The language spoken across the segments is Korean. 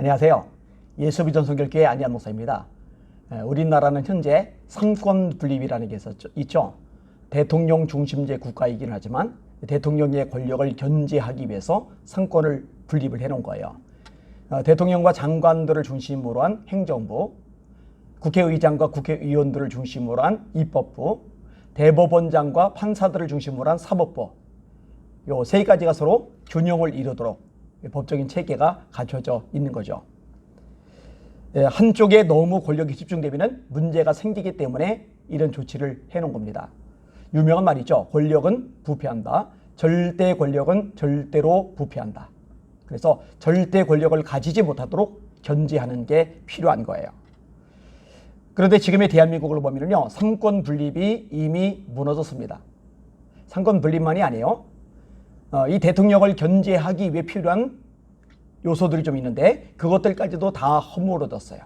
안녕하세요. 예수비전 선교교회 안희한 목사입니다. 우리나라는 현재 상권 분립이라는 게 있죠. 대통령 중심제 국가이긴 하지만 대통령의 권력을 견제하기 위해서 상권을 분립을 해놓은 거예요. 대통령과 장관들을 중심으로 한 행정부, 국회의장과 국회의원들을 중심으로 한 입법부, 대법원장과 판사들을 중심으로 한 사법부, 요 세 가지가 서로 균형을 이루도록 법적인 체계가 갖춰져 있는 거죠. 한쪽에 너무 권력이 집중되면 문제가 생기기 때문에 이런 조치를 해놓은 겁니다. 유명한 말이죠. 권력은 부패한다. 절대 권력은 절대로 부패한다. 그래서 절대 권력을 가지지 못하도록 견제하는 게 필요한 거예요. 그런데 지금의 대한민국을 보면요, 삼권 분립이 이미 무너졌습니다. 삼권 분립만이 아니에요. 이 대통령을 견제하기 위해 필요한 요소들이 좀 있는데 그것들까지도 다 허물어졌어요.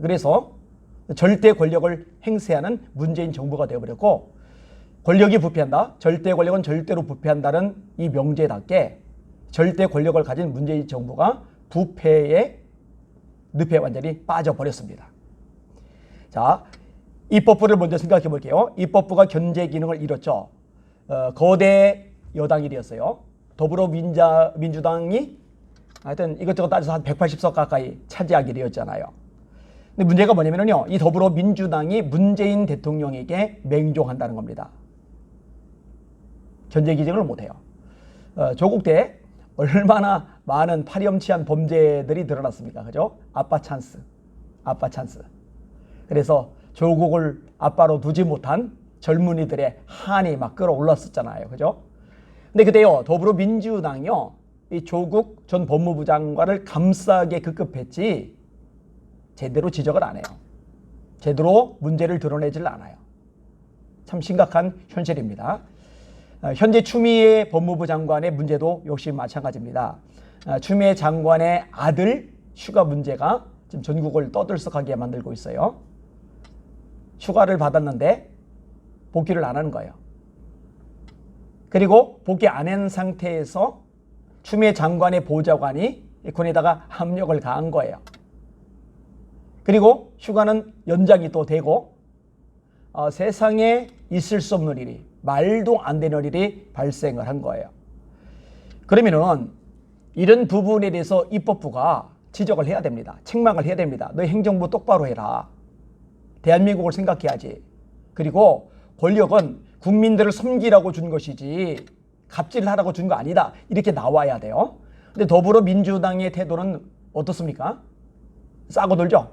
그래서 절대 권력을 행세하는 문재인 정부가 되어버렸고, 권력이 부패한다, 절대 권력은 절대로 부패한다는 이 명제답게 절대 권력을 가진 문재인 정부가 부패의 늪에 완전히 빠져버렸습니다. 자, 입법부를 먼저 생각해 볼게요. 입법부가 견제 기능을 잃었죠. 거대 여당이 되었어요. 더불어민주당이 하여튼 이것저것 따져서 한 180석 가까이 차지하게 되었잖아요. 근데 문제가 뭐냐면요, 이 더불어민주당이 문재인 대통령에게 맹종한다는 겁니다. 견제 기능을 못해요. 조국 때 얼마나 많은 파렴치한 범죄들이 드러났습니까? 그죠? 아빠 찬스. 그래서 조국을 아빠로 두지 못한 젊은이들의 한이 막 끌어올랐었잖아요. 그죠? 근데 그때요, 더불어민주당이요, 이 조국 전 법무부 장관을 감싸게 급급했지 제대로 지적을 안 해요. 제대로 문제를 드러내질 않아요. 참 심각한 현실입니다. 현재 추미애 법무부 장관의 문제도 역시 마찬가지입니다. 추미애 장관의 아들 휴가 문제가 지금 전국을 떠들썩하게 만들고 있어요. 휴가를 받았는데 복귀를 안 하는 거예요. 그리고 복귀 안 한 상태에서 추미애 장관의 보좌관이 군에다가 압력을 가한 거예요. 그리고 휴가는 연장이 또 되고 세상에 있을 수 없는 일이, 말도 안 되는 일이 발생을 한 거예요. 그러면은 이런 부분에 대해서 입법부가 지적을 해야 됩니다. 책망을 해야 됩니다. 너 행정부 똑바로 해라. 대한민국을 생각해야지. 그리고 권력은 국민들을 섬기라고 준 것이지 갑질하라고 준 거 아니다. 이렇게 나와야 돼요. 근데 더불어민주당의 태도는 어떻습니까? 싸고들죠.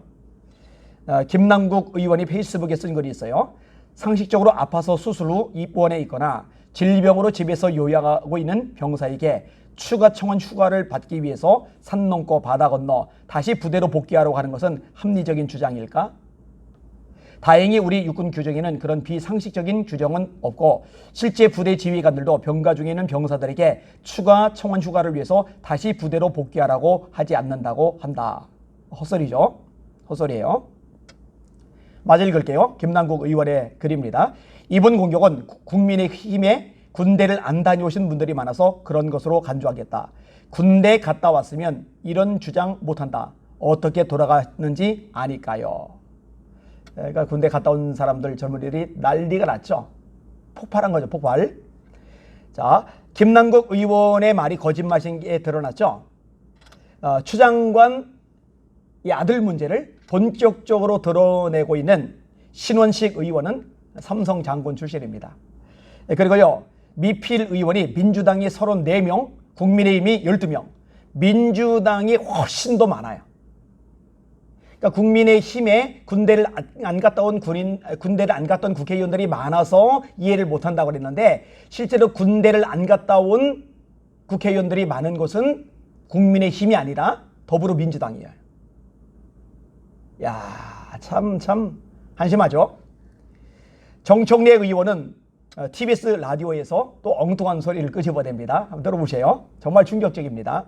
김남국 의원이 페이스북에 쓴 글이 있어요. 상식적으로 아파서 수술 후 입원해 있거나 질병으로 집에서 요양하고 있는 병사에게 추가 청원 휴가를 받기 위해서 산 넘고 바다 건너 다시 부대로 복귀하라고 하는 것은 합리적인 주장일까? 다행히 우리 육군 규정에는 그런 비상식적인 규정은 없고, 실제 부대 지휘관들도 병가 중에 있는 병사들에게 추가 청원 휴가를 위해서 다시 부대로 복귀하라고 하지 않는다고 한다. 헛소리죠. 헛소리예요. 마저 읽을게요. 김남국 의원의 글입니다. 이번 공격은 국민의힘에 군대를 안 다녀오신 분들이 많아서 그런 것으로 간주하겠다. 군대 갔다 왔으면 이런 주장 못한다. 어떻게 돌아갔는지 아니까요. 그러니까 군대 갔다 온 사람들, 젊은이들이 난리가 났죠. 폭발한 거죠, 폭발. 자, 김남국 의원의 말이 거짓말인 게 드러났죠. 추 장관 이 아들 문제를 본격적으로 드러내고 있는 신원식 의원은 삼성 장군 출신입니다. 그리고요, 미필 의원이 민주당이 34명, 국민의힘이 12명, 민주당이 훨씬 더 많아요. 그러니까 국민의힘에 군대를 안 갔다 온 국회의원들이 많아서 이해를 못한다고 그랬는데, 실제로 군대를 안 갔다 온 국회의원들이 많은 것은 국민의힘이 아니라 더불어민주당이에요. 야, 참 한심하죠. 정청래 의원은 TBS 라디오에서 또 엉뚱한 소리를 끄집어댑니다. 한번 들어보세요. 정말 충격적입니다.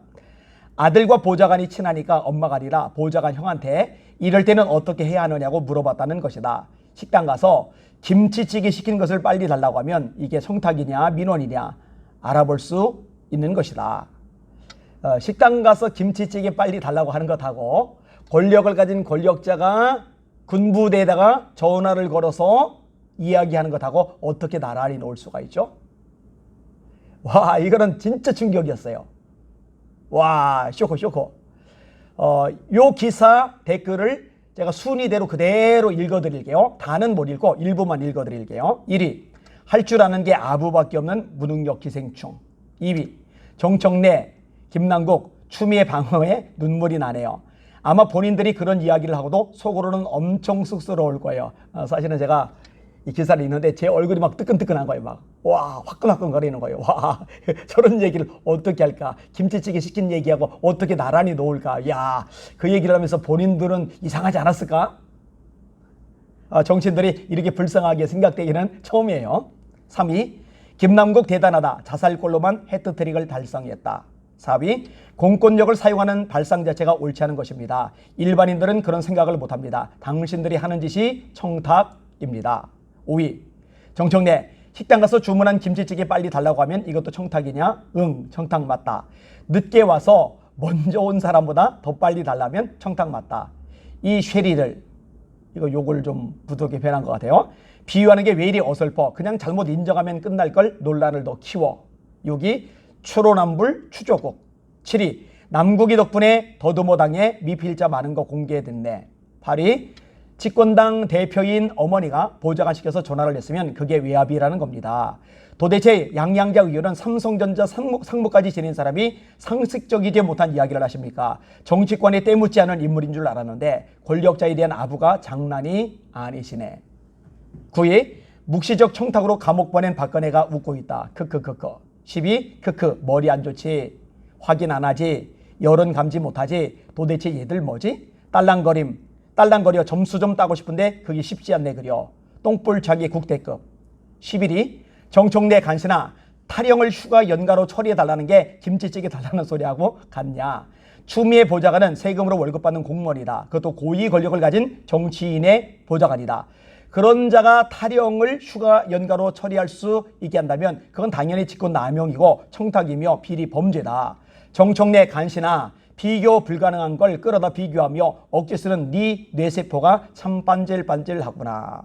아들과 보좌관이 친하니까 엄마가 아니라 보좌관 형한테 이럴 때는 어떻게 해야 하느냐고 물어봤다는 것이다. 식당 가서 김치찌개 시키는 것을 빨리 달라고 하면 이게 성탁이냐 민원이냐 알아볼 수 있는 것이다. 식당 가서 김치찌개 빨리 달라고 하는 것하고 권력을 가진 권력자가 군부대에다가 전화를 걸어서 이야기하는 것하고 어떻게 나란히 놓을 수가 있죠? 와, 이거는 진짜 충격이었어요. 와, 쇼크. 요 기사 댓글을 제가 순위대로 그대로 읽어드릴게요. 다는 못 읽고 일부만 읽어드릴게요. 1위, 할 줄 아는 게 아부밖에 없는 무능력 기생충. 2위, 정청래, 김남국, 추미애 방어에 눈물이 나네요. 아마 본인들이 그런 이야기를 하고도 속으로는 엄청 쑥스러울 거예요. 사실은 제가 이 기사를 읽는데 제 얼굴이 막 뜨끈뜨끈한 거예요. 막 와, 화끈화끈 거리는 거예요. 와, 저런 얘기를 어떻게 할까? 김치찌개 시킨 얘기하고 어떻게 나란히 놓을까? 야, 그 얘기를 하면서 본인들은 이상하지 않았을까? 정치인들이 이렇게 불쌍하게 생각되기는 처음이에요. 3위, 김남국 대단하다. 자살골로만 해트트릭을 달성했다. 4위, 공권력을 사용하는 발상 자체가 옳지 않은 것입니다. 일반인들은 그런 생각을 못합니다. 당신들이 하는 짓이 청탁입니다. 5위, 정청래, 식당 가서 주문한 김치찌개 빨리 달라고 하면 이것도 청탁이냐? 응, 청탁 맞다. 늦게 와서 먼저 온 사람보다 더 빨리 달라면 청탁 맞다. 이 쉐리를, 이거 욕을 좀 부드럽게 변한 것 같아요. 비유하는 게 왜 이리 어설퍼? 그냥 잘못 인정하면 끝날 걸 논란을 더 키워. 6위, 추로남불 추조국. 7위, 남국이 덕분에 더듬어당에 미필자 많은 거 공개됐네. 8위, 집권당 대표인 어머니가 보좌관 시켜서 전화를 했으면 그게 외압이라는 겁니다. 도대체 양양자 의원은 삼성전자 상무까지 지낸 사람이 상식적이지 못한 이야기를 하십니까? 정치권에 때묻지 않은 인물인 줄 알았는데 권력자에 대한 아부가 장난이 아니시네. 9위, 묵시적 청탁으로 감옥 보낸 박근혜가 웃고 있다. 크크크크. 10위, 크크, 머리 안 좋지. 확인 안 하지. 여론 감지 못하지. 도대체 얘들 뭐지? 딸랑거려 점수 좀 따고 싶은데 그게 쉽지 않네 그려. 똥볼차기 국대급. 11위, 정청래 간신아, 탈영을 휴가 연가로 처리해달라는 게 김치찌개 달라는 소리하고 같냐. 추미애 보좌관은 세금으로 월급 받는 공무원이다. 그것도 고위 권력을 가진 정치인의 보좌관이다. 그런 자가 탈영을 휴가 연가로 처리할 수 있게 한다면 그건 당연히 직권남용이고 청탁이며 비리 범죄다. 정청래 간신아, 비교 불가능한 걸 끌어다 비교하며 억지 쓰는 네 뇌세포가 참 반질반질하구나.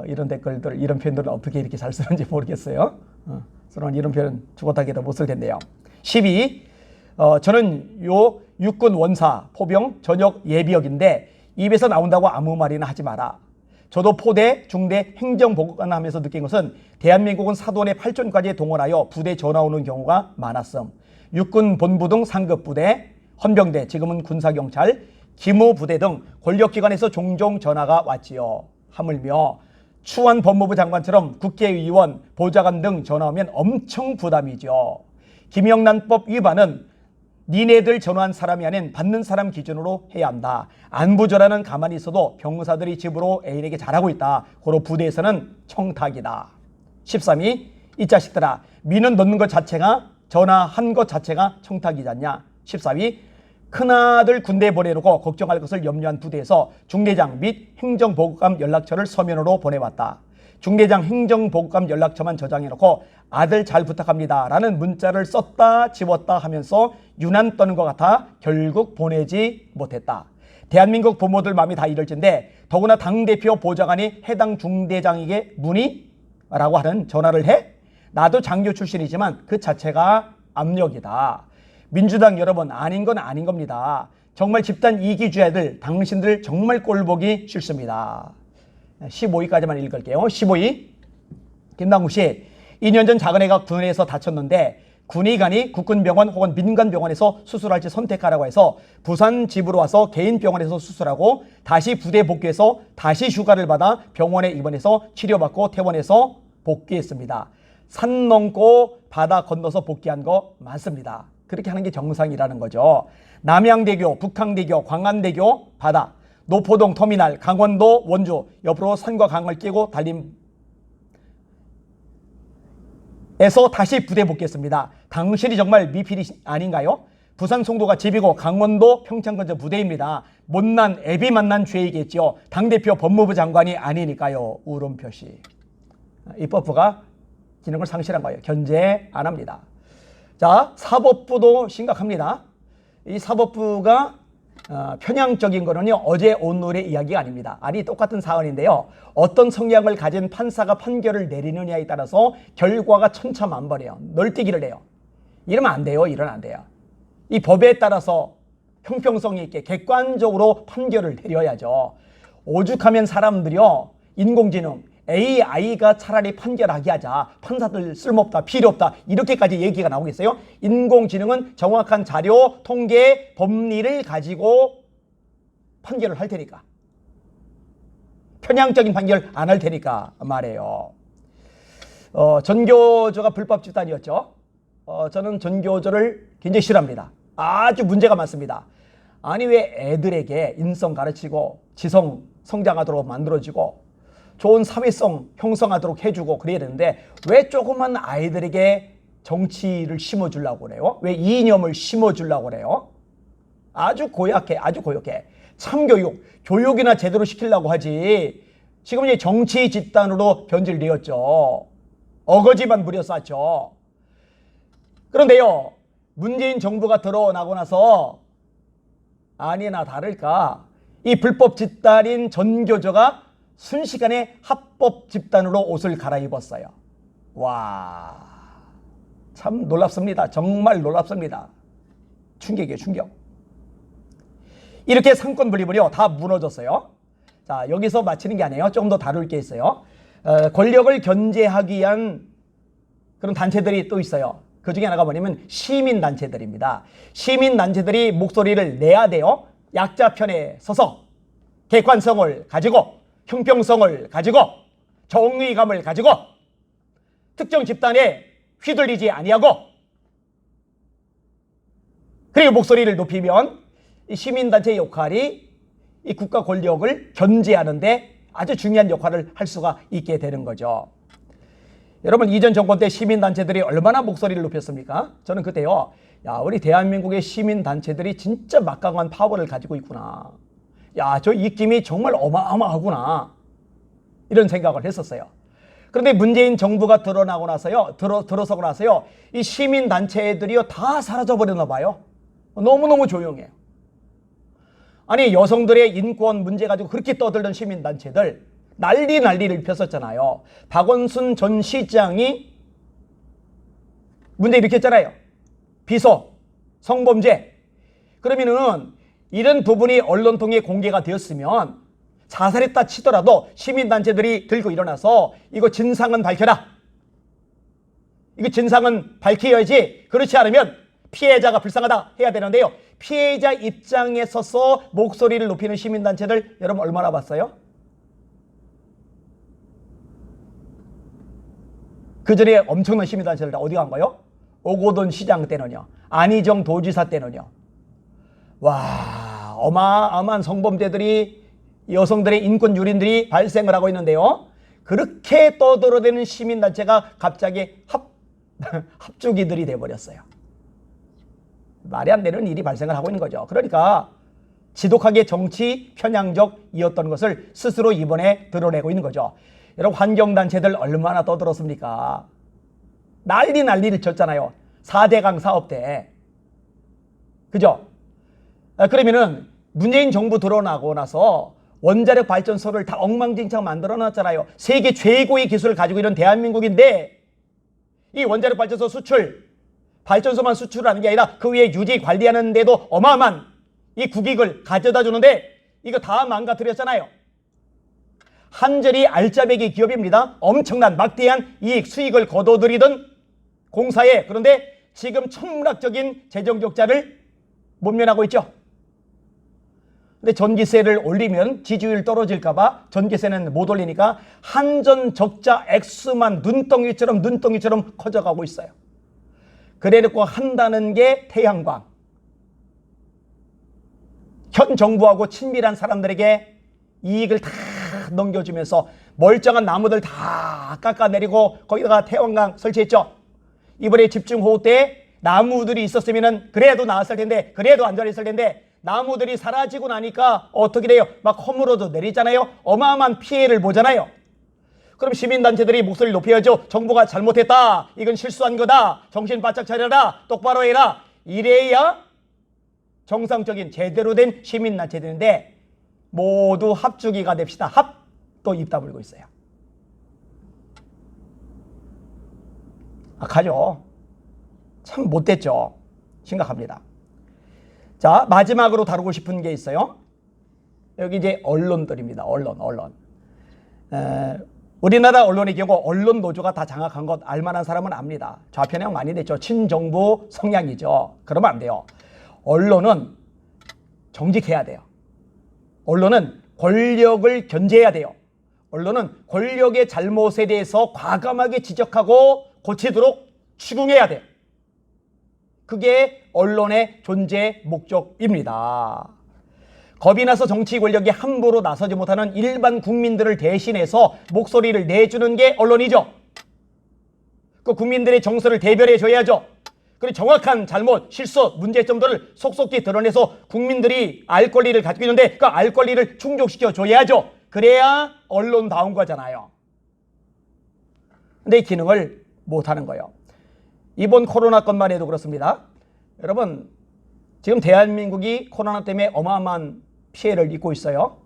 이런 댓글들, 이런 표현들은 어떻게 이렇게 잘 쓰는지 모르겠어요. 저는 이런 표현 죽었다기도 못 쓰겠네요. 12. 저는 요 육군 원사 포병 전역 예비역인데 입에서 나온다고 아무 말이나 하지 마라. 저도 포대, 중대, 행정보고관 하면서 느낀 것은 대한민국은 사돈의 8전까지 동원하여 부대 전화 오는 경우가 많았음. 육군 본부 등 상급부대, 헌병대, 지금은 군사경찰, 기무부대 등 권력기관에서 종종 전화가 왔지요. 하물며 추한 법무부 장관처럼 국회의원, 보좌관 등 전화 오면 엄청 부담이죠. 김영란법 위반은 니네들 전화한 사람이 아닌 받는 사람 기준으로 해야 한다. 안부전화는 가만히 있어도 병사들이 집으로 애인에게 잘하고 있다. 고로 부대에서는 청탁이다. 13위, 이 자식들아, 민원 넣는 것 자체가, 전화한 것 자체가 청탁이잖냐. 14위, 큰아들 군대에 보내놓고 걱정할 것을 염려한 부대에서 중대장 및 행정보고감 연락처를 서면으로 보내왔다. 중대장 행정보고감 연락처만 저장해놓고 아들 잘 부탁합니다 라는 문자를 썼다 지웠다 하면서 유난 떠는 것 같아 결국 보내지 못했다. 대한민국 부모들 마음이 다 이럴진데 더구나 당대표 보좌관이 해당 중대장에게 문의라고 하는 전화를 해? 나도 장교 출신이지만 그 자체가 압력이다. 민주당 여러분, 아닌 건 아닌 겁니다. 정말 집단 이기주의들, 당신들 정말 꼴보기 싫습니다. 15위까지만 읽을게요. 15위, 김남국 씨, 2년 전 작은 애가 군에서 다쳤는데 군의관이 국군병원 혹은 민간병원에서 수술할지 선택하라고 해서 부산 집으로 와서 개인 병원에서 수술하고 다시 부대 복귀해서 다시 휴가를 받아 병원에 입원해서 치료받고 퇴원해서 복귀했습니다. 산 넘고 바다 건너서 복귀한 거 맞습니다. 그렇게 하는 게 정상이라는 거죠. 남양대교, 북항대교, 광안대교, 바다, 노포동 터미널, 강원도 원주 옆으로 산과 강을 끼고 달림에서 다시 부대 복귀했습니다. 당신이 정말 미필이 아닌가요? 부산 송도가 집이고 강원도 평창 근처 부대입니다. 못난 애비 만난 죄이겠죠. 당대표 법무부 장관이 아니니까요. 울음 표시. 입법부가 기능을 상실한 거예요. 견제 안 합니다. 자, 사법부도 심각합니다. 이 사법부가 편향적인 거는요, 어제 오늘의 이야기가 아닙니다. 아니, 똑같은 사안인데요, 어떤 성향을 가진 판사가 판결을 내리느냐에 따라서 결과가 천차만별이에요. 널뛰기를 해요. 이러면 안 돼요. 이러면 안 돼요. 이 법에 따라서 형평성 있게 객관적으로 판결을 내려야죠. 오죽하면 사람들이요, 인공지능 AI가 차라리 판결하게 하자, 판사들 쓸모없다, 필요없다, 이렇게까지 얘기가 나오겠어요? 인공지능은 정확한 자료, 통계, 법리를 가지고 판결을 할 테니까, 편향적인 판결 안 할 테니까 말이에요. 전교조가 불법 집단이었죠. 저는 전교조를 굉장히 싫어합니다. 아주 문제가 많습니다. 아니, 왜 애들에게 인성 가르치고 지성 성장하도록 만들어지고 좋은 사회성 형성하도록 해주고 그래야 되는데, 왜 조그만 아이들에게 정치를 심어주려고 그래요? 왜 이념을 심어주려고 그래요? 아주 고약해, 아주 고약해. 참교육, 교육이나 제대로 시키려고 하지. 지금 이제 정치 집단으로 변질되었죠. 어거지만 부려쌌죠. 그런데요, 문재인 정부가 들어나고 나서 아니나 다를까 이 불법 집단인 전교조가 순식간에 합법 집단으로 옷을 갈아입었어요. 와, 참 놀랍습니다. 정말 놀랍습니다. 충격이에요, 충격. 이렇게 상권 분립을요, 다 무너졌어요. 자, 여기서 마치는 게 아니에요. 조금 더 다룰 게 있어요. 권력을 견제하기 위한 그런 단체들이 또 있어요. 그 중에 하나가 뭐냐면 시민단체들입니다. 시민단체들이 목소리를 내야 돼요. 약자 편에 서서 객관성을 가지고, 형평성을 가지고, 정의감을 가지고, 특정 집단에 휘둘리지 아니하고, 그리고 목소리를 높이면 이 시민단체의 역할이 이 국가 권력을 견제하는데 아주 중요한 역할을 할 수가 있게 되는 거죠. 여러분, 이전 정권 때 시민단체들이 얼마나 목소리를 높였습니까? 저는 그때요, 야, 우리 대한민국의 시민단체들이 진짜 막강한 파워를 가지고 있구나. 야, 저 입김이 정말 어마어마하구나. 이런 생각을 했었어요. 그런데 문재인 정부가 들어서고 나서요, 이 시민단체들이요, 다 사라져버렸나 봐요. 너무너무 조용해요. 아니, 여성들의 인권 문제 가지고 그렇게 떠들던 시민단체들, 난리를 폈었잖아요. 박원순 전 시장이 문제 일으켰잖아요. 비서, 성범죄. 그러면은 이런 부분이 언론 통해 공개가 되었으면 자살했다 치더라도 시민단체들이 들고 일어나서 이거 진상은 밝혀라. 이거 진상은 밝혀야지. 그렇지 않으면 피해자가 불쌍하다 해야 되는데요. 피해자 입장에 서서 목소리를 높이는 시민단체들 여러분 얼마나 봤어요? 그 전에 엄청난 시민단체들 어디 간 거요? 오고돈 시장 때는요. 안희정 도지사 때는요. 와, 어마어마한 성범죄들이, 여성들의 인권 유린들이 발생을 하고 있는데요. 그렇게 떠들어대는 시민단체가 갑자기 합주기들이 돼버렸어요. 말이 안 되는 일이 발생을 하고 있는 거죠. 그러니까 지독하게 정치 편향적이었던 것을 스스로 이번에 드러내고 있는 거죠. 여러분, 환경단체들 얼마나 떠들었습니까? 난리를 쳤잖아요. 4대강 사업 때. 그죠? 그러면은 문재인 정부 들어나고 나서 원자력 발전소를 다 엉망진창 만들어 놨잖아요. 세계 최고의 기술을 가지고 있는 대한민국인데, 이 원자력 발전소 수출, 발전소만 수출하는 게 아니라 그 위에 유지 관리하는 데도 어마어마한 이 국익을 가져다 주는데 이거 다 망가뜨렸잖아요. 한전이 알짜배기 기업입니다. 엄청난 막대한 이익, 수익을 거둬들이던 공사에, 그런데 지금 천문학적인 재정 적자를 모면하고 있죠. 근데 전기세를 올리면 지지율 떨어질까봐 전기세는 못 올리니까 한전 적자 액수만 눈덩이처럼 커져가고 있어요. 그래놓고 한다는 게 태양광. 현 정부하고 친밀한 사람들에게 이익을 다 넘겨주면서 멀쩡한 나무들 다 깎아내리고 거기다가 태양광 설치했죠. 이번에 집중호우 때 나무들이 있었으면 그래도 나았을 텐데, 그래도 안전했을 텐데, 나무들이 사라지고 나니까 어떻게 돼요? 막 허물어도 내리잖아요. 어마어마한 피해를 보잖아요. 그럼 시민단체들이 목소리를 높여야죠. 정부가 잘못했다. 이건 실수한 거다. 정신 바짝 차려라. 똑바로 해라. 이래야 정상적인 제대로 된 시민단체들인데 모두 합주기가 됩시다. 또 입 다물고 있어요. 가죠. 참 못됐죠. 심각합니다. 자, 마지막으로 다루고 싶은 게 있어요. 여기 이제 언론들입니다. 언론. 우리나라 언론의 경우 언론 노조가 다 장악한 것 알만한 사람은 압니다. 좌편향 많이 됐죠. 친정부 성향이죠. 그러면 안 돼요. 언론은 정직해야 돼요. 언론은 권력을 견제해야 돼요. 언론은 권력의 잘못에 대해서 과감하게 지적하고 고치도록 추궁해야 돼요. 그게 언론의 존재 목적입니다. 겁이 나서 정치 권력이 함부로 나서지 못하는 일반 국민들을 대신해서 목소리를 내주는 게 언론이죠. 그 국민들의 정서를 대변해 줘야죠. 그리고 정확한 잘못, 실수, 문제점들을 속속히 드러내서 국민들이 알 권리를 가지고 있는데 그 알 권리를 충족시켜 줘야죠. 그래야 언론다운 거잖아요. 근데 이 기능을 못하는 거예요. 이번 코로나 건만 해도 그렇습니다. 여러분, 지금 대한민국이 코로나 때문에 어마어마한 피해를 입고 있어요.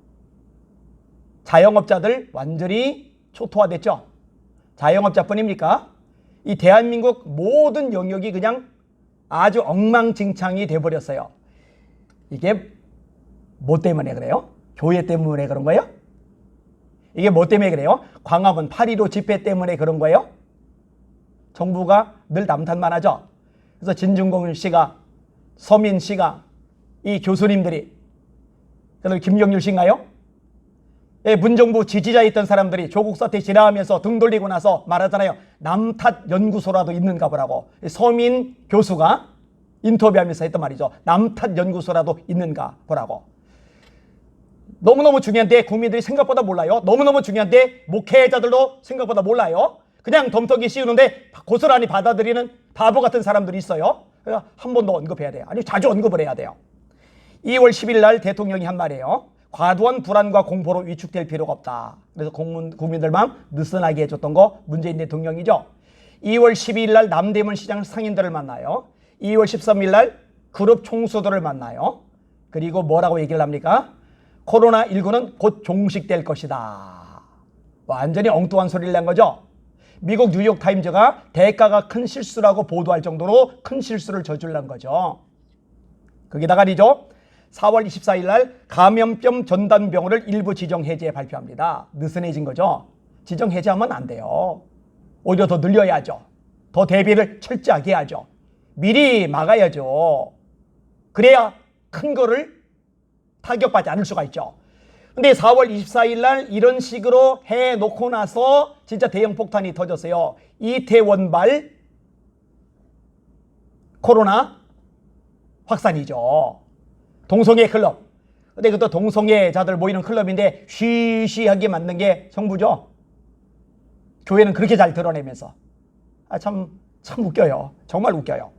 자영업자들 완전히 초토화됐죠. 자영업자뿐입니까? 이 대한민국 모든 영역이 그냥 아주 엉망진창이 돼버렸어요. 이게 뭐 때문에 그래요? 교회 때문에 그런 거예요? 이게 뭐 때문에 그래요? 광화문 8.15 집회 때문에 그런 거예요? 정부가 늘 남탓만 하죠. 그래서 진중권 씨가, 서민 씨가, 이 교수님들이, 그리고 김경률 씨인가요? 예, 문정부 지지자였던 사람들이 조국 사태 지나가면서 등 돌리고 나서 말하잖아요. 남탓 연구소라도 있는가 보라고. 서민 교수가 인터뷰하면서 했던 말이죠. 남탓 연구소라도 있는가 보라고. 너무너무 중요한데 국민들이 생각보다 몰라요. 너무너무 중요한데 목회자들도 생각보다 몰라요. 그냥 덤터기 씌우는데 고스란히 받아들이는 바보 같은 사람들이 있어요. 그러니까 한 번 더 언급해야 돼요. 아니, 자주 언급을 해야 돼요. 2월 10일 날 대통령이 한 말이에요. 과도한 불안과 공포로 위축될 필요가 없다. 그래서 국민들 마음 느슨하게 해줬던 거 문재인 대통령이죠. 2월 12일 날 남대문 시장 상인들을 만나요. 2월 13일 날 그룹 총수들을 만나요. 그리고 뭐라고 얘기를 합니까? 코로나19는 곧 종식될 것이다. 완전히 엉뚱한 소리를 낸 거죠. 미국 뉴욕타임즈가 대가가 큰 실수라고 보도할 정도로 큰 실수를 저질른 거죠. 거기다가 말이죠. 4월 24일 날 감염병 전담병원을 일부 지정 해제 발표합니다. 느슨해진 거죠. 지정 해제하면 안 돼요. 오히려 더 늘려야죠. 더 대비를 철저하게 해야죠. 미리 막아야죠. 그래야 큰 거를 타격받지 않을 수가 있죠. 근데 4월 24일 날 이런 식으로 해놓고 나서 진짜 대형 폭탄이 터졌어요. 이태원발 코로나 확산이죠. 동성애 클럽. 근데 그것도 동성애자들 모이는 클럽인데 쉬쉬하게 만든 게 정부죠. 교회는 그렇게 잘 드러내면서. 참 웃겨요. 정말 웃겨요.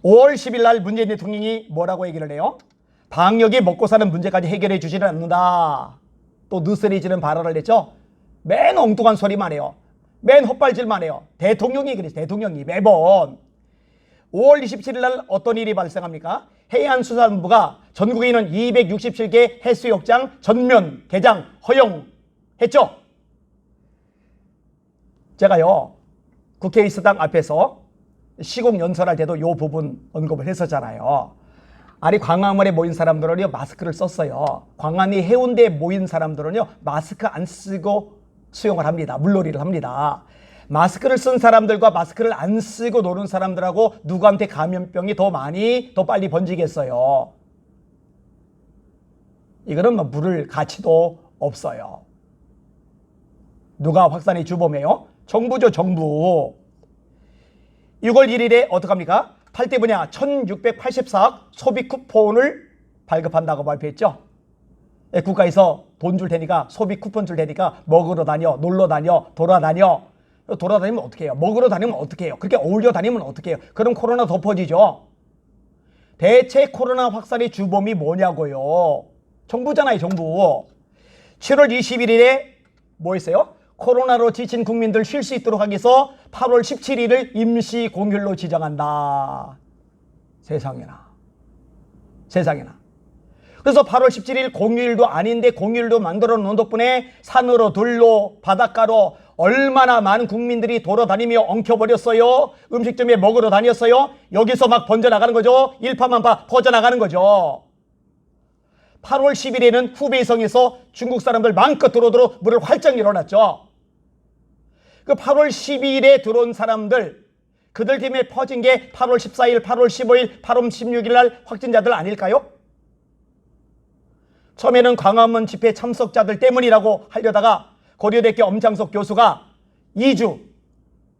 5월 10일 날 문재인 대통령이 뭐라고 얘기를 해요? 방역이 먹고 사는 문제까지 해결해 주지는 않는다. 또 느슨해지는 발언을 했죠. 맨 엉뚱한 소리만 해요. 맨 헛발질만 해요. 대통령이 그랬어요. 대통령이 매번. 5월 27일 날 어떤 일이 발생합니까? 해양수산부가 전국에 있는 267개 해수욕장 전면 개장 허용했죠. 제가요 국회의사당 앞에서 시국 연설할 때도 이 부분 언급을 했었잖아요. 아니, 광화문에 모인 사람들은요 마스크를 썼어요. 광안리 해운대에 모인 사람들은요 마스크 안 쓰고 수영을 합니다. 물놀이를 합니다. 마스크를 쓴 사람들과 마스크를 안 쓰고 노는 사람들하고 누구한테 감염병이 더 빨리 번지겠어요. 이거는 뭐 물을 가치도 없어요. 누가 확산의 주범이에요? 정부죠, 정부. 6월 1일에 어떡합니까? 8대 분야 1684억 소비 쿠폰을 발급한다고 발표했죠. 국가에서 돈 줄 테니까, 소비 쿠폰 줄 테니까 먹으러 다녀, 놀러 다녀, 돌아다녀. 돌아다니면 어떻게 해요? 먹으러 다니면 어떻게 해요? 그렇게 어울려 다니면 어떻게 해요? 그럼 코로나 더 퍼지죠. 대체 코로나 확산의 주범이 뭐냐고요? 정부잖아요, 정부. 7월 21일에 뭐 했어요? 코로나로 지친 국민들 쉴 수 있도록 하기 위해서 8월 17일을 임시 공휴일로 지정한다. 세상에나. 세상에나. 그래서 8월 17일 공휴일도 아닌데 공휴일도 만들어 놓은 덕분에 산으로 들로 바닷가로 얼마나 많은 국민들이 돌아다니며 엉켜버렸어요. 음식점에 먹으러 다녔어요. 여기서 막 번져나가는 거죠. 일파만파 퍼져나가는 거죠. 8월 10일에는 후베이성에서 중국 사람들 마음껏 들어오도록 문을 활짝 열어놨죠. 그 8월 12일에 들어온 사람들, 그들 때문에 퍼진 게 8월 14일, 8월 15일, 8월 16일 날 확진자들 아닐까요? 처음에는 광화문 집회 참석자들 때문이라고 하려다가 고려대학교 엄창석 교수가 2주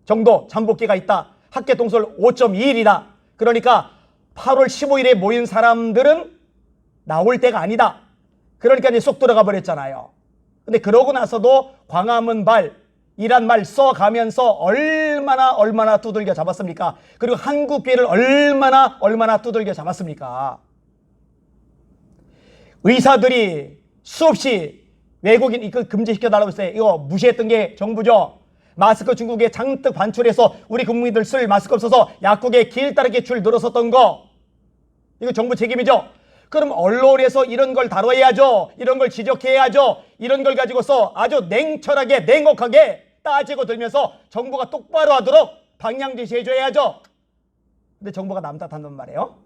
정도 잠복기가 있다. 학계 동설 5.2일이다. 그러니까 8월 15일에 모인 사람들은 나올 때가 아니다. 그러니까 이제 쏙 들어가 버렸잖아요. 근데 그러고 나서도 광화문 이란 말 써가면서 얼마나 두들겨 잡았습니까? 그리고 한국계를 얼마나 두들겨 잡았습니까? 의사들이 수없이 외국인 이거 금지시켜달라고 했어요. 이거 무시했던 게 정부죠. 마스크 중국에 잔뜩 반출해서 우리 국민들 쓸 마스크 없어서 약국에 길다랗게 줄 늘었었던 거. 이거 정부 책임이죠. 그럼 언론에서 이런 걸 다뤄야죠. 이런 걸 지적해야죠. 이런 걸 가지고서 아주 냉철하게 냉혹하게 따지고 들면서 정부가 똑바로 하도록 방향 제시해줘야죠. 근데 정부가 남 탓한단 말이에요.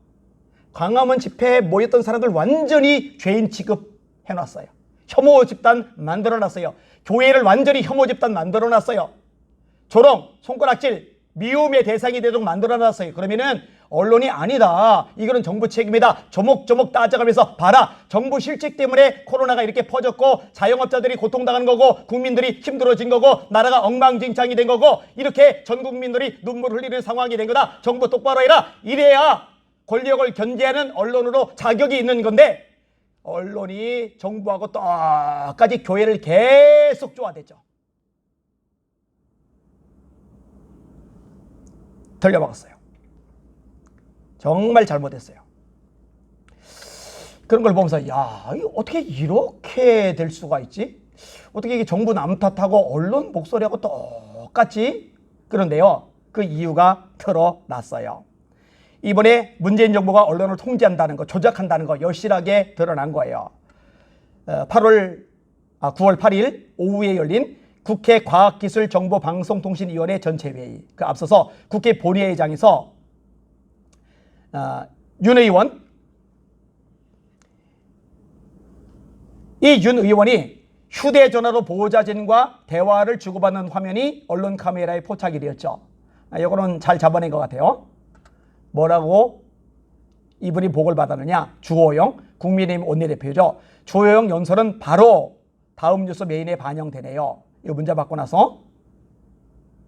광화문 집회에 모였던 사람들 완전히 죄인 취급해놨어요. 혐오 집단 만들어놨어요. 교회를 완전히 혐오 집단 만들어놨어요. 조롱, 손가락질, 미움의 대상이 되도록 만들어놨어요. 그러면은 언론이 아니다. 이거는 정부 책임이다. 조목조목 따져가면서 봐라. 정부 실책 때문에 코로나가 이렇게 퍼졌고 자영업자들이 고통당하는 거고 국민들이 힘들어진 거고 나라가 엉망진창이 된 거고 이렇게 전 국민들이 눈물 흘리는 상황이 된 거다. 정부 똑바로 해라. 이래야 권력을 견제하는 언론으로 자격이 있는 건데 언론이 정부하고 똑같이 교회를 계속 쪼아댔죠. 들려먹었어요. 정말 잘못했어요. 그런 걸 보면서 야, 어떻게 이렇게 될 수가 있지? 어떻게 이게 정부 남 탓하고 언론 목소리하고 똑같지? 그런데요. 그 이유가 드러났어요. 이번에 문재인 정부가 언론을 통제한다는 거, 조작한다는 거 여실하게 드러난 거예요. 9월 8일 오후에 열린 국회 과학기술정보방송통신위원회 전체회의. 그 앞서서 국회 본회의장에서 윤 의원, 이 윤 의원이 휴대전화로 보호자진과 대화를 주고받는 화면이 언론 카메라에 포착이 되었죠. 이거는 잘 잡아낸 것 같아요. 뭐라고 이분이 보고를 받았느냐. 주호영 국민의힘 원내대표죠. 주호영 연설은 바로 다음 뉴스 메인에 반영되네요. 이 문자 받고 나서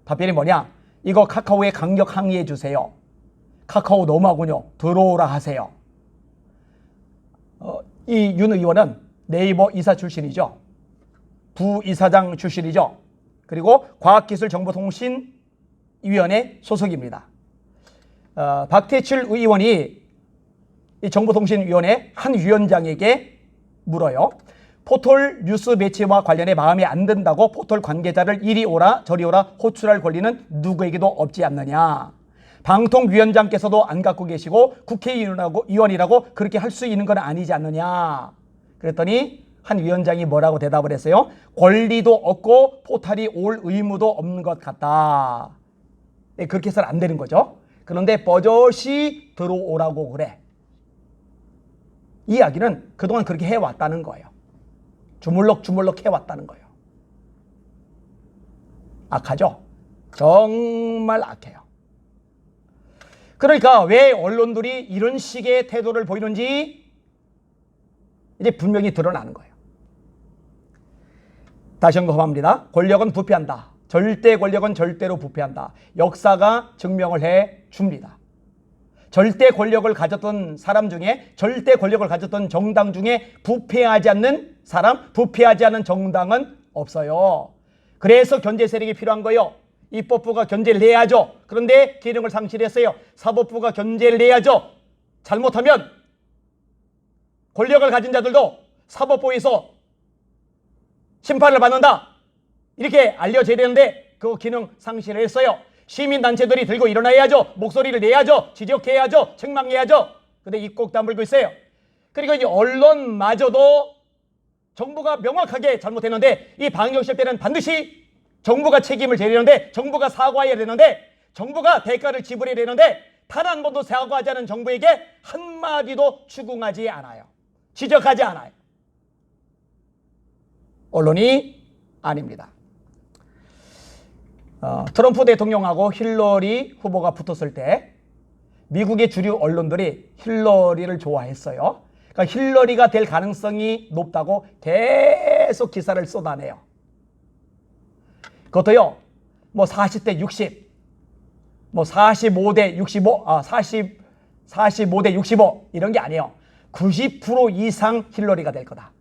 답변이 뭐냐. 이거 카카오에 강력 항의해 주세요. 카카오 너무하군요. 들어오라 하세요. 이 윤 의원은 네이버 이사 출신이죠. 부이사장 출신이죠. 그리고 과학기술정보통신위원회 소속입니다. 박태출 의원이 이 정보통신위원회 한 위원장에게 물어요. 포털 뉴스 매체와 관련해 마음에 안 든다고 포털 관계자를 이리 오라 저리 오라 호출할 권리는 누구에게도 없지 않느냐. 방통위원장께서도 안 갖고 계시고 국회의원이라고 그렇게 할 수 있는 건 아니지 않느냐. 그랬더니 한 위원장이 뭐라고 대답을 했어요. 권리도 없고 포탈이 올 의무도 없는 것 같다. 그렇게 해서는 안 되는 거죠. 그런데 버젓이 들어오라고 그래. 이 이야기는 그동안 그렇게 해왔다는 거예요. 주물럭 해왔다는 거예요. 악하죠? 정말 악해요. 그러니까 왜 언론들이 이런 식의 태도를 보이는지 이제 분명히 드러나는 거예요. 다시 언급합니다. 권력은 부패한다. 절대 권력은 절대로 부패한다. 역사가 증명을 해 줍니다. 절대 권력을 가졌던 사람 중에, 절대 권력을 가졌던 정당 중에 부패하지 않는 사람, 부패하지 않은 정당은 없어요. 그래서 견제 세력이 필요한 거예요. 입법부가 견제를 해야죠. 그런데 기능을 상실했어요. 사법부가 견제를 해야죠. 잘못하면 권력을 가진 자들도 사법부에서 심판을 받는다. 이렇게 알려져야 되는데 그 기능 상실을 했어요. 시민단체들이 들고 일어나야죠. 목소리를 내야죠. 지적해야죠. 책망해야죠. 근데 입 꼭 다물고 있어요. 그리고 이제 언론마저도 정부가 명확하게 잘못했는데 이 방역실 때는 반드시 정부가 책임을 져야 되는데 정부가 사과해야 되는데 정부가 대가를 지불해야 되는데 단 한 번도 사과하지 않은 정부에게 한마디도 추궁하지 않아요. 지적하지 않아요. 언론이 아닙니다. 트럼프 대통령하고 힐러리 후보가 붙었을 때 미국의 주류 언론들이 힐러리를 좋아했어요. 그러니까 힐러리가 될 가능성이 높다고 계속 기사를 쏟아내요. 그것도요, 뭐 40대 60, 뭐 45대 65, 45대 65 이런 게 아니에요. 90% 이상 힐러리가 될 거다.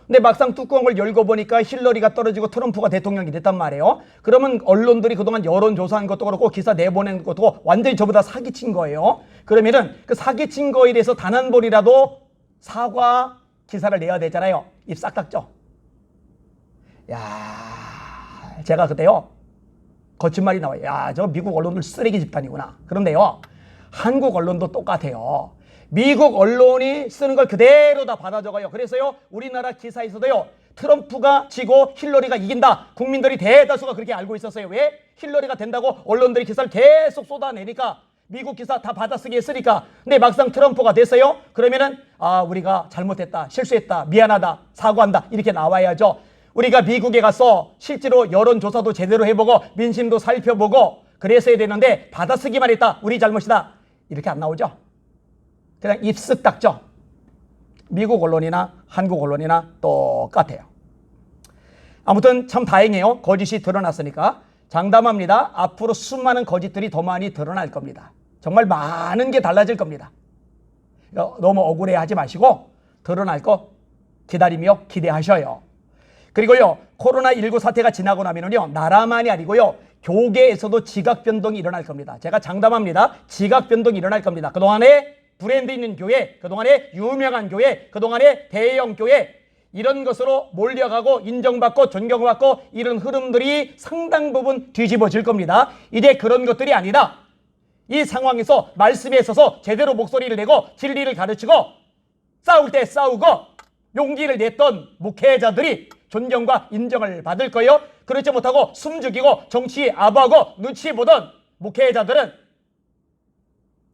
근데 막상 뚜껑을 열고 보니까 힐러리가 떨어지고 트럼프가 대통령이 됐단 말이에요. 그러면 언론들이 그동안 여론조사한 것도 그렇고 기사 내보낸 것도 그렇고 완전히 저보다 사기친 거예요. 그러면은 그 사기친 거에 대해서 단 한 번이라도 사과 기사를 내야 되잖아요. 입 싹 닦죠. 야, 제가 그때요 거친 말이 나와요. 야, 저 미국 언론들 쓰레기 집단이구나. 그런데요, 한국 언론도 똑같아요. 미국 언론이 쓰는 걸 그대로 다 받아 적어요. 그래서요, 우리나라 기사에서도요, 트럼프가 지고 힐러리가 이긴다. 국민들이 대다수가 그렇게 알고 있었어요. 왜? 힐러리가 된다고 언론들이 기사를 계속 쏟아내니까, 미국 기사 다 받아쓰기 했으니까. 근데 막상 트럼프가 됐어요. 그러면은 우리가 잘못했다, 실수했다, 미안하다, 사과한다 이렇게 나와야죠. 우리가 미국에 가서 실제로 여론조사도 제대로 해보고 민심도 살펴보고 그랬어야 되는데 받아쓰기만 했다, 우리 잘못이다, 이렇게 안 나오죠. 그냥 입쓱 닦죠. 미국 언론이나 한국 언론이나 똑같아요. 아무튼 참 다행이에요. 거짓이 드러났으니까. 장담합니다. 앞으로 수많은 거짓들이 더 많이 드러날 겁니다. 정말 많은 게 달라질 겁니다. 너무 억울해하지 마시고 드러날 거 기다리며 기대하셔요. 그리고요, 코로나19 사태가 지나고 나면은요, 나라만이 아니고요, 교계에서도 지각 변동이 일어날 겁니다. 제가 장담합니다. 지각 변동이 일어날 겁니다. 그동안에 브랜드 있는 교회, 그동안에 유명한 교회, 그동안에 대형 교회, 이런 것으로 몰려가고 인정받고 존경받고 이런 흐름들이 상당 부분 뒤집어질 겁니다. 이제 그런 것들이 아니라 이 상황에서 말씀에 서서 제대로 목소리를 내고 진리를 가르치고 싸울 때 싸우고 용기를 냈던 목회자들이 존경과 인정을 받을 거예요. 그렇지 못하고 숨죽이고 정치에 아부하고 눈치 보던 목회자들은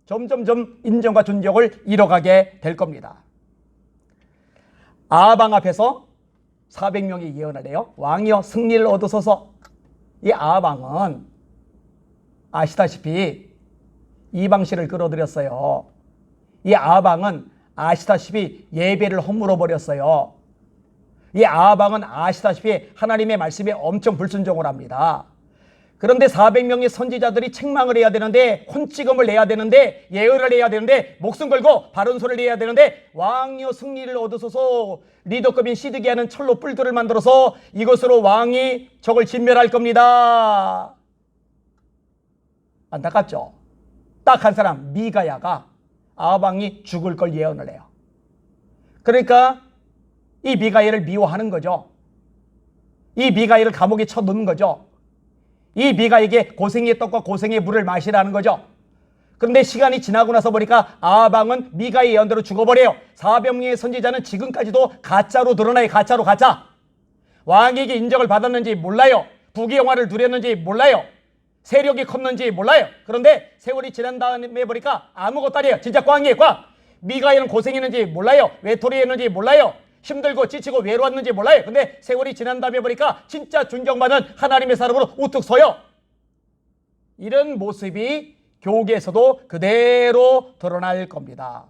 점점점 인정과 존경을 잃어가게 될 겁니다. 아방 앞에서 400명이 예언을 해요. 왕이여 승리를 얻으소서. 이 아방은 아시다시피 이방신을 끌어들였어요. 이 아방은 아시다시피 예배를 허물어 버렸어요. 이 아방은 아시다시피 하나님의 말씀에 엄청 불순종을 합니다. 그런데 400명의 선지자들이 책망을 해야 되는데, 혼찌검을 내야 되는데, 예언을 해야 되는데, 목숨 걸고 바른 소리를 해야 되는데, 왕이여 승리를 얻으소서, 리더급인 시드기야는 철로 뿔들을 만들어서 이것으로 왕이 적을 진멸할 겁니다. 안타깝죠? 딱 한 사람, 미가야가 아방이 죽을 걸 예언을 해요. 그러니까 이 미가야를 미워하는 거죠. 이 미가야를 감옥에 쳐넣는 거죠. 이 미가에게 고생의 떡과 고생의 물을 마시라는 거죠. 그런데 시간이 지나고 나서 보니까 아방은 미가의 예언대로 죽어버려요. 400명의 선지자는 지금까지도 가짜로 드러나요. 가짜로 가짜. 왕에게 인정을 받았는지 몰라요. 부귀영화를 누렸는지 몰라요. 세력이 컸는지 몰라요. 그런데 세월이 지난 다음에 보니까 아무것도 아니에요. 진짜 꽝이에요. 꽝. 미가에는 고생했는지 몰라요. 외톨이했는지 몰라요. 힘들고 지치고 외로웠는지 몰라요. 근데 세월이 지난 다음에 보니까 진짜 존경받는 하나님의 사람으로 우뚝 서요. 이런 모습이 교계에서도 그대로 드러날 겁니다.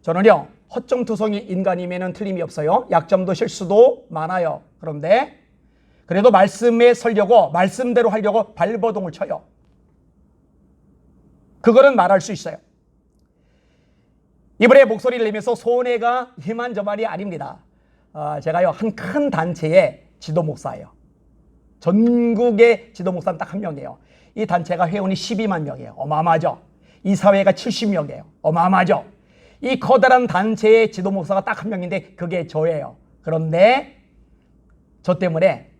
저는요, 허점투성이 인간임에는 틀림이 없어요. 약점도 실수도 많아요. 그런데 그래도 말씀에 서려고, 말씀대로 하려고 발버둥을 쳐요. 그거는 말할 수 있어요. 이번에 목소리를 내면서 손해가 이만저만이 아닙니다. 제가요, 한 큰 단체의 지도 목사예요. 전국의 지도 목사는 딱 한 명이에요. 이 단체가 회원이 12만 명이에요. 어마어마하죠. 이 사회가 70명이에요. 어마어마하죠. 이 커다란 단체의 지도 목사가 딱 한 명인데 그게 저예요. 그런데 저 때문에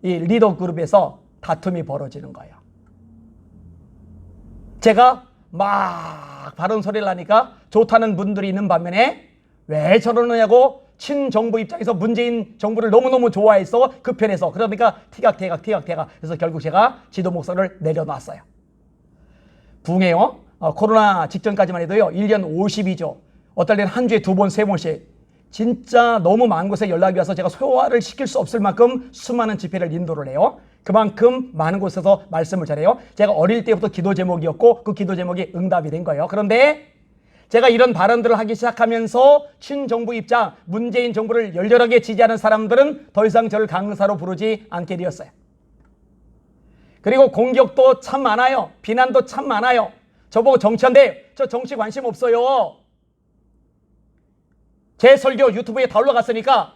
이 리더 그룹에서 다툼이 벌어지는 거예요. 제가 막 바른 소리를 하니까 좋다는 분들이 있는 반면에 왜 저러느냐고 친정부 입장에서 문재인 정부를 너무너무 좋아해서 그 편에서 그러니까 티각태각 그래서 결국 제가 지도 목소리를 내려놨어요. 부흥회요. 코로나 직전까지만 해도요. 1년 52조. 어떨 때는 한 주에 2번, 3번씩. 진짜 너무 많은 곳에 연락이 와서 제가 소화를 시킬 수 없을 만큼 수많은 집회를 인도를 해요. 그만큼 많은 곳에서 말씀을 잘해요. 제가 어릴 때부터 기도 제목이었고 그 기도 제목이 응답이 된 거예요. 그런데 제가 이런 발언들을 하기 시작하면서 친정부 입장, 문재인 정부를 열렬하게 지지하는 사람들은 더 이상 저를 강사로 부르지 않게 되었어요. 그리고 공격도 참 많아요. 비난도 참 많아요. 저보고 정치한데 저 정치 관심 없어요. 제 설교 유튜브에 다 올라갔으니까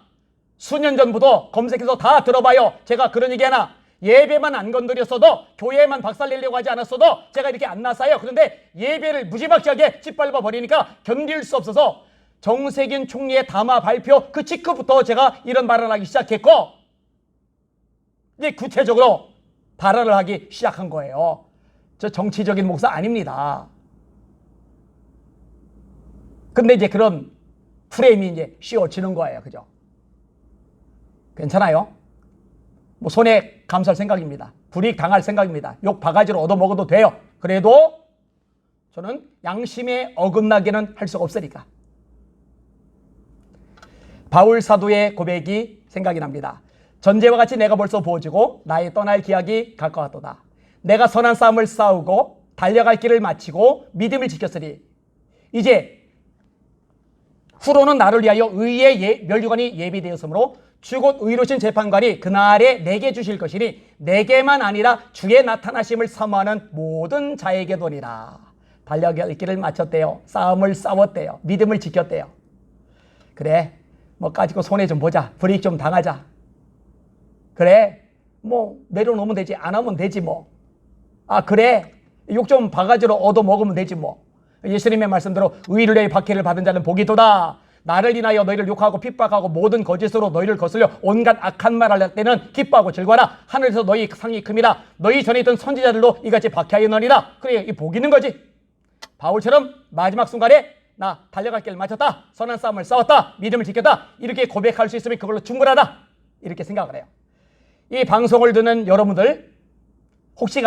수년 전부터 검색해서 다 들어봐요. 제가 그런 얘기 하나, 예배만 안 건드렸어도 교회만 박살내려고 하지 않았어도 제가 이렇게 안 나서요. 그런데 예배를 무지막지하게 짓밟아 버리니까 견딜 수 없어서 정세균 총리의 담화 발표 그 직후부터 제가 이런 발언을 하기 시작했고 이제 구체적으로 발언을 하기 시작한 거예요. 저 정치적인 목사 아닙니다. 근데 이제 그런 프레임이 이제 씌워지는 거예요. 그죠? 괜찮아요? 뭐 손해 감수할 생각입니다. 불이익 당할 생각입니다. 욕 바가지로 얻어먹어도 돼요. 그래도 저는 양심에 어긋나게는 할 수가 없으니까. 바울 사도의 고백이 생각이 납니다. 전제와 같이 내가 벌써 부어지고 나의 떠날 기약이 가까웠도다. 내가 선한 싸움을 싸우고 달려갈 길을 마치고 믿음을 지켰으니 이제 후로는 나를 위하여 의의 면류관이 예비되었으므로 주곧 의로신 재판관이 그날에 내게 주실 것이니 내게만 아니라 주의 나타나심을 사모하는 모든 자에게도니라. 달려갈 길을 마쳤대요. 싸움을 싸웠대요. 믿음을 지켰대요. 그래, 뭐 가지고 손해 좀 보자. 불이익 좀 당하자. 그래, 뭐 내려놓으면 되지. 안 하면 되지 뭐. 아 그래, 욕 좀 바가지로 얻어먹으면 되지 뭐. 예수님의 말씀대로 의를 위해 박해를 받은 자는 복이 도다. 나를 인하여 너희를 욕하고 핍박하고 모든 거짓으로 너희를 거슬려 온갖 악한 말을 할 때는 기뻐하고 즐거워라. 하늘에서 너희 상이 큼이라. 너희 전에 있던 선지자들도 이같이 박해하였느니라. 그래, 이 복 있는 거지. 바울처럼 마지막 순간에 나 달려갈 길을 마쳤다. 선한 싸움을 싸웠다. 믿음을 지켰다. 이렇게 고백할 수 있으면 그걸로 충분하다. 이렇게 생각을 해요. 이 방송을 듣는 여러분들 혹시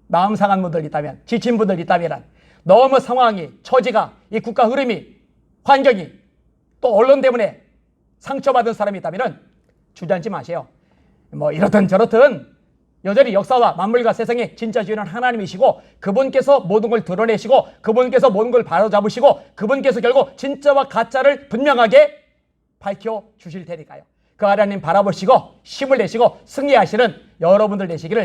마음 상한 분들 있다면, 지친 분들 있다면, 너무 상황이, 처지가, 이 국가 흐름이, 환경이, 또 언론 때문에 상처받은 사람이 있다면 주저앉지 마세요. 뭐 이렇든 저렇든 여전히 역사와 만물과 세상의 진짜 주인은 하나님이시고 그분께서 모든 걸 드러내시고 그분께서 모든 걸 바로잡으시고 그분께서 결국 진짜와 가짜를 분명하게 밝혀주실 테니까요. 그 하나님 바라보시고 힘을 내시고 승리하시는 여러분들 되시기를